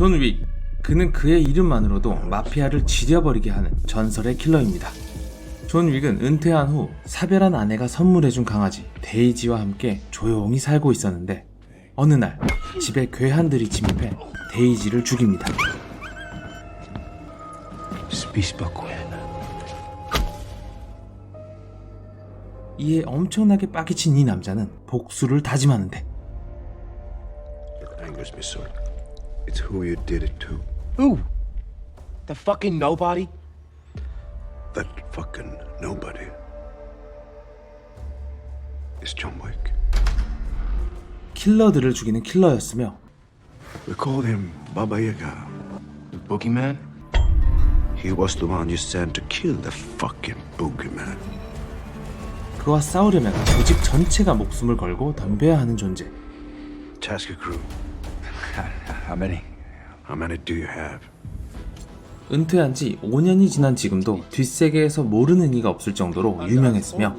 존 윅. 그는 그의 이름만으로도 마피아를 지려버리게 하는 전설의 킬러입니다. 존 윅은 은퇴한 후 사별한 아내가 선물해준 강아지 데이지와 함께 조용히 살고 있었는데 어느 날 집에 괴한들이 침입해 데이지를 죽입니다. 이에 엄청나게 빠개친 이 남자는 복수를 다짐하는데 Angers me so. It's who you did it to. Who? The fucking nobody? That fucking nobody is John Wick. 킬러들을 죽이는 킬러였으며 We called him Baba Yaga. The boogeyman? He was the one you sent to kill the fucking boogeyman. 그와 싸우려면 조직 전체가 목숨을 걸고 덤벼야 하는 존재. Tasker crew. How many? How many do you have? 은퇴한 지 5년이 지난 지금도 뒷세계에서 모르는 이가 없을 정도로 유명했으며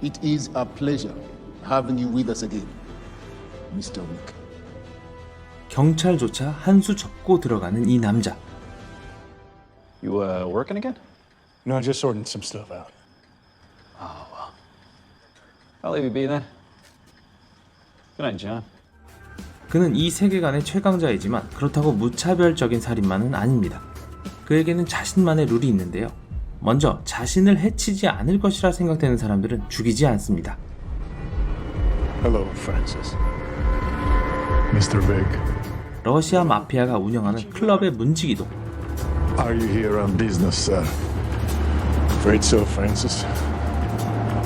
It is a pleasure having you with us again, Mr. Wick. 경찰조차 한 수 접고 들어가는 이 남자. You working again? No, just sorting some stuff out. I'll leave you be then. Good night, John. 그는 이 세계관의 최강자이지만 그렇다고 무차별적인 살인마는 아닙니다. 그에게는 자신만의 룰이 있는데요. 먼저 자신을 해치지 않을 것이라 생각되는 사람들은 죽이지 않습니다. Hello, Francis. Mr. Vic. 러시아 마피아가 운영하는 클럽의 문지기도 Are you here on business, sir? Afraid so, Francis.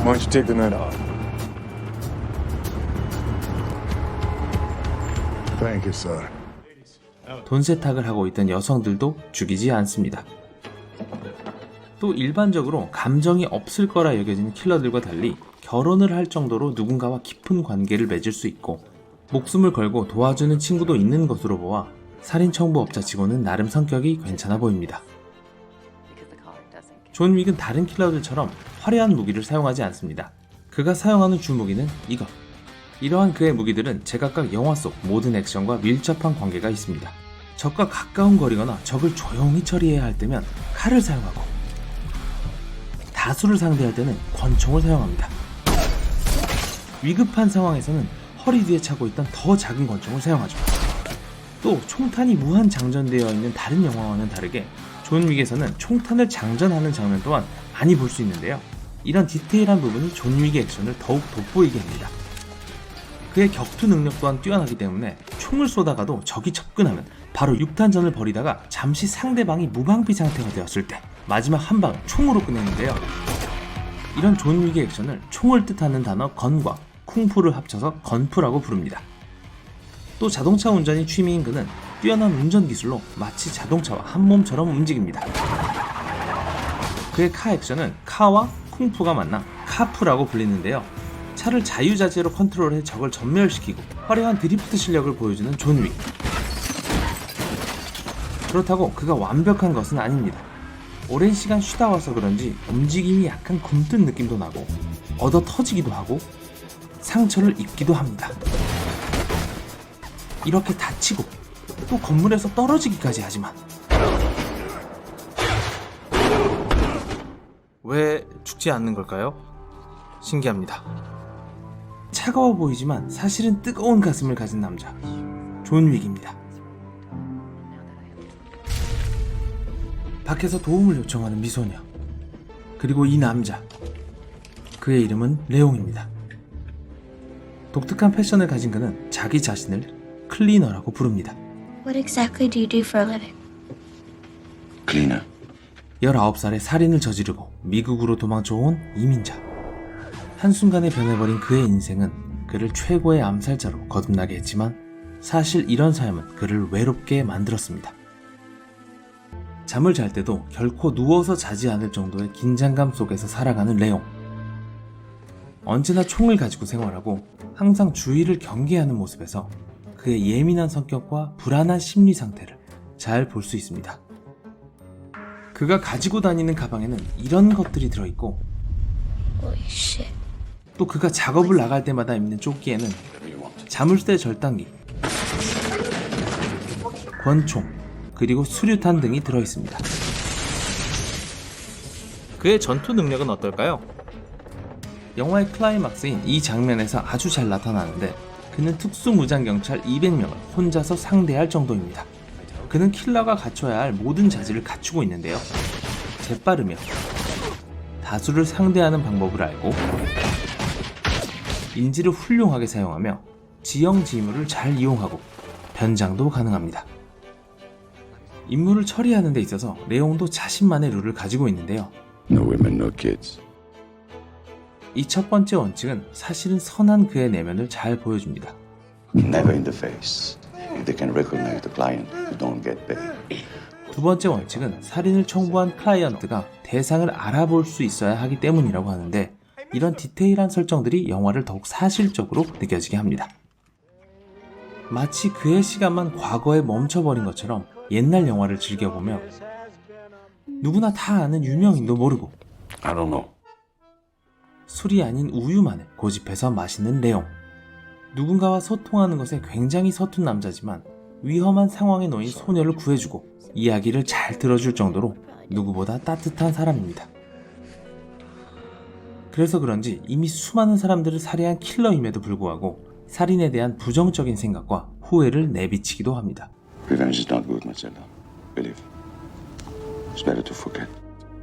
Why don't you take the night off? Thank you, sir. 돈 세탁을 하고 있던 여성들도 죽이지 않습니다. 또 일반적으로 감정이 없을 거라 여겨지는 킬러들과 달리 결혼을 할 정도로 누군가와 깊은 관계를 맺을 수 있고 목숨을 걸고 도와주는 친구도 있는 것으로 보아 살인 청부업자치고는 나름 성격이 괜찮아 보입니다. 존 윅은 다른 킬러들처럼 화려한 무기를 사용하지 않습니다. 그가 사용하는 주무기는 이것. 이러한 그의 무기들은 제각각 영화 속 모든 액션과 밀접한 관계가 있습니다. 적과 가까운 거리거나 적을 조용히 처리해야 할 때면 칼을 사용하고 다수를 상대할 때는 권총을 사용합니다. 위급한 상황에서는 허리 뒤에 차고 있던 더 작은 권총을 사용하죠. 또 총탄이 무한 장전되어 있는 다른 영화와는 다르게 존 윅에서는 총탄을 장전하는 장면 또한 많이 볼 수 있는데요. 이런 디테일한 부분이 존 윅의 액션을 더욱 돋보이게 합니다. 그의 격투 능력 또한 뛰어나기 때문에 총을 쏘다가도 적이 접근하면 바로 육탄전을 벌이다가 잠시 상대방이 무방비 상태가 되었을 때 마지막 한 방을 총으로 끝내는데요. 이런 존 윅의 액션을 총을 뜻하는 단어 건과 쿵푸를 합쳐서 건푸라고 부릅니다. 또 자동차 운전이 취미인 그는 뛰어난 운전 기술로 마치 자동차와 한 몸처럼 움직입니다. 그의 카 액션은 카와 쿵푸가 만나 카푸라고 불리는데요. 차를 자유자재로 컨트롤해 적을 전멸시키고 화려한 드리프트 실력을 보여주는 존 윅. 그렇다고 그가 완벽한 것은 아닙니다. 오랜 시간 쉬다 와서 그런지 움직임이 약간 굼뜬 느낌도 나고 얻어 터지기도 하고 상처를 입기도 합니다. 이렇게 다치고 또 건물에서 떨어지기까지 하지만 왜 죽지 않는 걸까요? 신기합니다. 차가워 보이지만 사실은 뜨거운 가슴을 가진 남자 존 윅입니다. 밖에서 도움을 요청하는 미소녀, 그리고 이 남자, 그의 이름은 레옹입니다. 독특한 패션을 가진 그는 자기 자신을 클리너라고 부릅니다. What exactly do you do for a living? Cleaner. 19살에 살인을 저지르고 미국으로 도망쳐온 이민자. 한순간에 변해버린 그의 인생은 그를 최고의 암살자로 거듭나게 했지만 사실 이런 삶은 그를 외롭게 만들었습니다. 잠을 잘 때도 결코 누워서 자지 않을 정도의 긴장감 속에서 살아가는 레옹. 언제나 총을 가지고 생활하고 항상 주위를 경계하는 모습에서 그의 예민한 성격과 불안한 심리 상태를 잘 볼 수 있습니다. 그가 가지고 다니는 가방에는 이런 것들이 들어있고 Holy shit. 또 그가 작업을 나갈 때마다 입는 조끼에는 자물쇠 절단기, 권총, 그리고 수류탄 등이 들어있습니다. 그의 전투 능력은 어떨까요? 영화의 클라이막스인 이 장면에서 아주 잘 나타나는데 그는 특수무장경찰 200명을 혼자서 상대할 정도입니다. 그는 킬러가 갖춰야 할 모든 자질을 갖추고 있는데요. 재빠르며 다수를 상대하는 방법을 알고 인지를 훌륭하게 사용하며 지형 지물을 잘 이용하고 변장도 가능합니다. 임무를 처리하는 데 있어서 레옹도 자신만의 룰을 가지고 있는데요. No women, no kids. 이 첫 번째 원칙은 사실은 선한 그의 내면을 잘 보여줍니다. Never in the face. If they can recognize the client, you don't get paid. 두 번째 원칙은 살인을 청부한 클라이언트가 대상을 알아볼 수 있어야 하기 때문이라고 하는데 이런 디테일한 설정들이 영화를 더욱 사실적으로 느껴지게 합니다. 마치 그의 시간만 과거에 멈춰버린 것처럼 옛날 영화를 즐겨보며 누구나 다 아는 유명인도 모르고 I don't know. 술이 아닌 우유만을 고집해서 마시는 레옹. 누군가와 소통하는 것에 굉장히 서툰 남자지만 위험한 상황에 놓인 소녀를 구해주고 이야기를 잘 들어줄 정도로 누구보다 따뜻한 사람입니다. 그래서 그런지 이미 수많은 사람들을 살해한 킬러임에도 불구하고 살인에 대한 부정적인 생각과 후회를 내비치기도 합니다. Revenge is not good, Marcella. Believe. It's better to forget.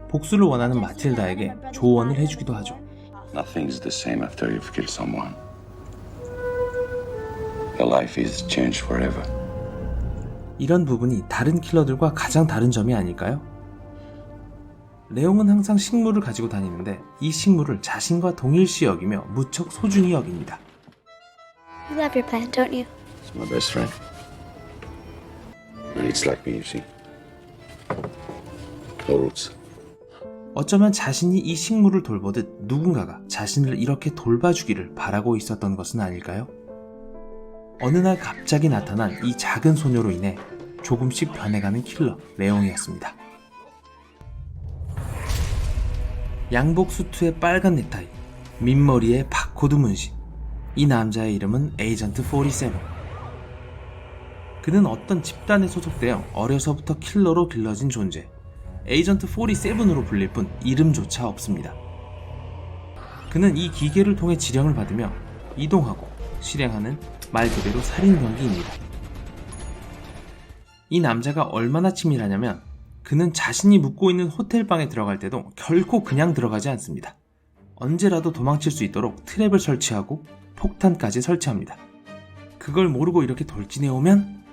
복수를 원하는 마틸다에게 조언을 해주기도 하죠. Nothing's the same after you've killed someone. Your life is changed forever. 이런 부분이 다른 킬러들과 가장 다른 점이 아닐까요? 레옹은 항상 식물을 가지고 다니는데 이 식물을 자신과 동일시 여기며 무척 소중히 여깁니다. You love your plant, don't you? It's my best friend. And it's like me, you see. No roots. 어쩌면 자신이 이 식물을 돌보듯 누군가가 자신을 이렇게 돌봐주기를 바라고 있었던 것은 아닐까요? 어느 날 갑자기 나타난 이 작은 소녀로 인해 조금씩 변해가는 킬러 레옹이었습니다. 양복 수트에 빨간 넥타이, 민머리에 바코드 문신. 이 남자의 이름은 에이전트 47. 그는 어떤 집단에 소속되어 어려서부터 킬러로 길러진 존재. 에이전트 47으로 불릴 뿐 이름조차 없습니다. 그는 이 기계를 통해 지령을 받으며 이동하고 실행하는 말 그대로 살인 경기입니다. 이 남자가 얼마나 치밀하냐면 그는 자신이 묵고 있는 호텔방에 들어갈 때도 결코 그냥 들어가지 않습니다. 언제라도 도망칠 수 있도록 트랩을 설치하고 폭탄까지 설치합니다. 그걸 모르고 이렇게 돌진해 오면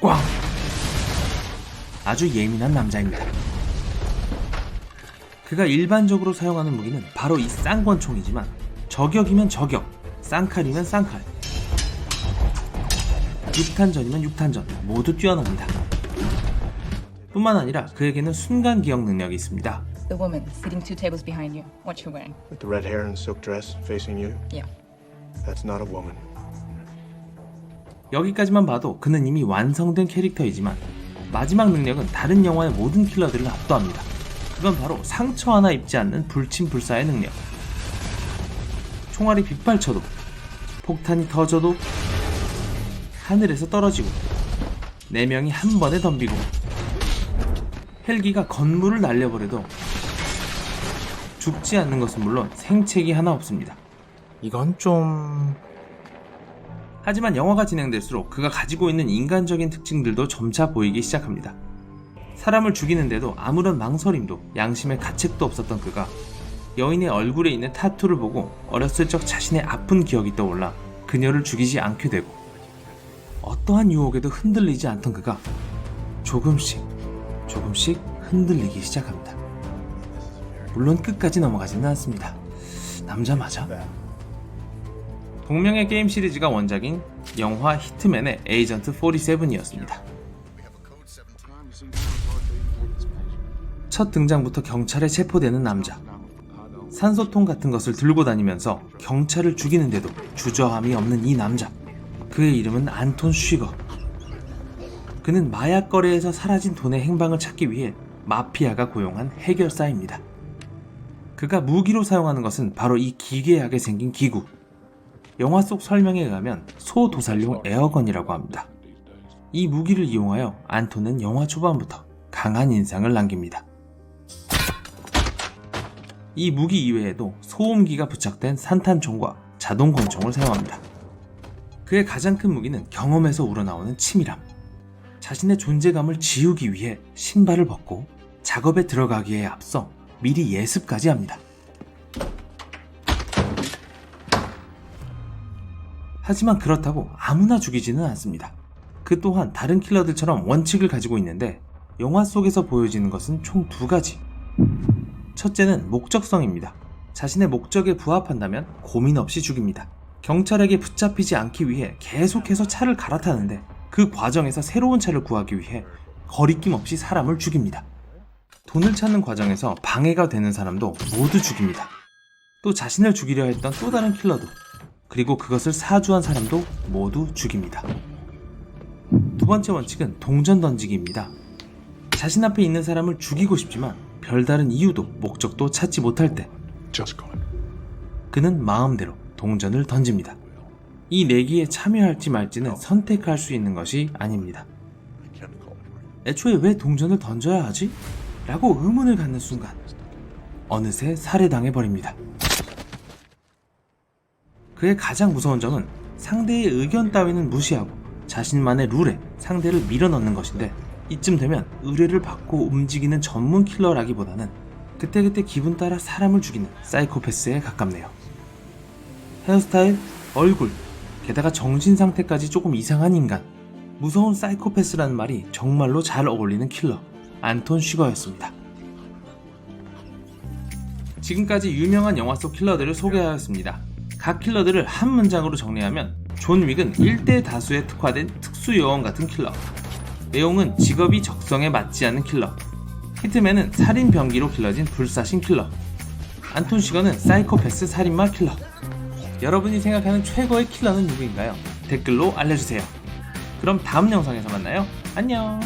꽝! 아주 예민한 남자입니다. 그가 일반적으로 사용하는 무기는 바로 이 쌍권총이지만 저격이면 저격, 쌍칼이면 쌍칼, 6탄전이면 6탄전 모두 뛰어납니다. 뿐만 아니라 그에게는 순간 기억 능력이 있습니다. The woman sitting 2 tables behind you. What you wearing? With the red hair and silk dress facing you? Yeah. That's not a woman. 여기까지만 봐도 그는 이미 완성된 캐릭터이지만 마지막 능력은 다른 영화의 모든 킬러들을 압도합니다. 그건 바로 상처 하나 입지 않는 불침불사의 능력. 총알이 빗발쳐도, 폭탄이 터져도, 하늘에서 떨어지고, 4명이 한 번에 덤비고, 헬기가 건물을 날려버려도 죽지 않는 것은 물론 생채기 하나 없습니다. 이건 좀... 하지만 영화가 진행될수록 그가 가지고 있는 인간적인 특징들도 점차 보이기 시작합니다. 사람을 죽이는데도 아무런 망설임도 양심의 가책도 없었던 그가 여인의 얼굴에 있는 타투를 보고 어렸을 적 자신의 아픈 기억이 떠올라 그녀를 죽이지 않게 되고 어떠한 유혹에도 흔들리지 않던 그가 조금씩 흔들리기 시작합니다. 물론 끝까지 넘어가지는 않습니다. 남자 맞아? 동명의 게임 시리즈가 원작인 영화 히트맨의 에이전트 47이었습니다. 첫 등장부터 경찰에 체포되는 남자. 산소통 같은 것을 들고 다니면서 경찰을 죽이는데도 주저함이 없는 이 남자. 그의 이름은 안톤 쉬거. 그는 마약 거래에서 사라진 돈의 행방을 찾기 위해 마피아가 고용한 해결사입니다. 그가 무기로 사용하는 것은 바로 이 기괴하게 생긴 기구. 영화 속 설명에 의하면 소도살용 에어건이라고 합니다. 이 무기를 이용하여 안톤은 영화 초반부터 강한 인상을 남깁니다. 이 무기 이외에도 소음기가 부착된 산탄총과 자동 권총을 사용합니다. 그의 가장 큰 무기는 경험에서 우러나오는 치밀함. 자신의 존재감을 지우기 위해 신발을 벗고 작업에 들어가기에 앞서 미리 예습까지 합니다. 하지만 그렇다고 아무나 죽이지는 않습니다. 그 또한 다른 킬러들처럼 원칙을 가지고 있는데 영화 속에서 보여지는 것은 총 2가지. 첫째는 목적성입니다. 자신의 목적에 부합한다면 고민 없이 죽입니다. 경찰에게 붙잡히지 않기 위해 계속해서 차를 갈아타는데 그 과정에서 새로운 차를 구하기 위해 거리낌 없이 사람을 죽입니다. 돈을 찾는 과정에서 방해가 되는 사람도 모두 죽입니다. 또 자신을 죽이려 했던 또 다른 킬러도, 그리고 그것을 사주한 사람도 모두 죽입니다. 두 번째 원칙은 동전 던지기입니다. 자신 앞에 있는 사람을 죽이고 싶지만 별다른 이유도 목적도 찾지 못할 때 Just go in. 그는 마음대로 동전을 던집니다. 이 내기에 참여할지 말지는 선택할 수 있는 것이 아닙니다. 애초에 왜 동전을 던져야 하지? 라고 의문을 갖는 순간 어느새 살해당해버립니다. 그의 가장 무서운 점은 상대의 의견 따위는 무시하고 자신만의 룰에 상대를 밀어넣는 것인데, 이쯤 되면 의뢰를 받고 움직이는 전문 킬러라기보다는 그때그때 기분 따라 사람을 죽이는 사이코패스에 가깝네요. 헤어스타일, 얼굴, 게다가 정신 상태까지 조금 이상한 인간, 무서운 사이코패스라는 말이 정말로 잘 어울리는 킬러 안톤 슈거였습니다. 지금까지 유명한 영화 속 킬러들을 소개하였습니다. 각 킬러들을 한 문장으로 정리하면 존 윅은 1대 다수에 특화된 특수요원 같은 킬러, 내용은 직업이 적성에 맞지 않는 킬러, 히트맨은 살인 병기로 길러진 불사신 킬러, 안톤 슈거는 사이코패스 살인마 킬러. 여러분이 생각하는 최고의 킬러는 누구인가요? 댓글로 알려주세요. 그럼 다음 영상에서 만나요. 안녕.